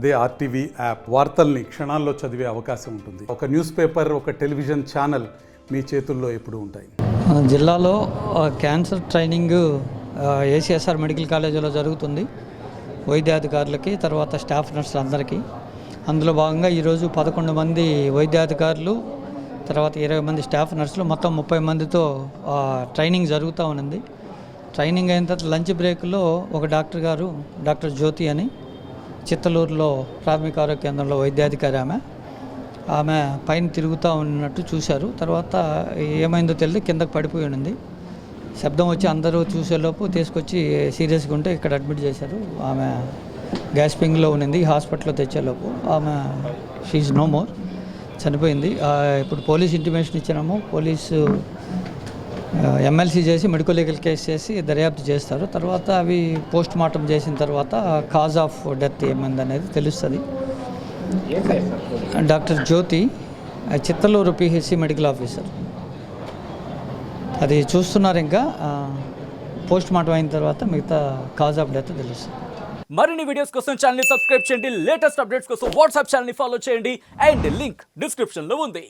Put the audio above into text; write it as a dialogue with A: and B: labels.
A: అదే RTV app వార్తల్ని క్షణాల్లో చదివే అవకాశం ఉంటుంది. ఒక న్యూస్ పేపర్, ఒక టెలివిజన్ ఛానల్ మీ చేతుల్లో ఎప్పుడూ ఉంటాయి.
B: జిల్లాలో క్యాన్సర్ ట్రైనింగ్ ఏసీఎస్ఆర్ మెడికల్ కాలేజీలో జరుగుతుంది. వైద్యాధికారులకి, తర్వాత స్టాఫ్ నర్సులు అందరికీ. అందులో భాగంగా ఈరోజు 11 మంది వైద్యాధికారులు, తర్వాత 20 మంది స్టాఫ్ నర్సులు, మొత్తం 30 మందితో ట్రైనింగ్ జరుగుతూ ఉన్నది. ట్రైనింగ్ అయిన తర్వాత లంచ్ బ్రేక్లో ఒక డాక్టర్ గారు, డాక్టర్ జ్యోతి అని, చిత్తలూరులో ప్రాథమిక ఆరోగ్య కేంద్రంలో వైద్యాధికారి ఆమె పైన తిరుగుతూ ఉన్నట్టు చూశారు. తర్వాత ఏమైందో తెలియదు, కిందకు పడిపోయి ఉంది. శబ్దం వచ్చి అందరూ చూసేలోపు తీసుకొచ్చి సీరియస్గా ఉంటే ఇక్కడ అడ్మిట్ చేశారు. ఆమె గ్యాస్పింగ్లో ఉన్నింది. హాస్పిటల్లో తెచ్చేలోపు ఆమె షీఈ్ నో మోర్, చనిపోయింది. ఇప్పుడు పోలీస్ ఇంటిమేషన్ ఇచ్చినాము. పోలీసు ఎమ్మెల్సీ చేసి మెడికల్ లీగల్ కేసు చేసి దర్యాప్తు చేస్తారు. తర్వాత అవి పోస్ట్ మార్టం చేసిన తర్వాత కాజ్ ఆఫ్ డెత్ ఏమైంది అనేది తెలుస్తుంది. డాక్టర్ జ్యోతి, చిత్తలూరు పిహెచ్సి మెడికల్ ఆఫీసర్. అది చూస్తున్నారు. ఇంకా పోస్ట్ మార్టం అయిన తర్వాత మిగతా కాజ్ ఆఫ్ డెత్ తెలుస్తుంది.
C: మరిన్ని వీడియోస్ కోసం ఛానల్ ని సబ్స్క్రైబ్ చేయండి. లేటెస్ట్ అప్డేట్స్ కోసం వాట్సాప్ ఛానల్ ని ఫాలో చేయండి. అండ్ లింక్ డిస్క్రిప్షన్ లో ఉంది.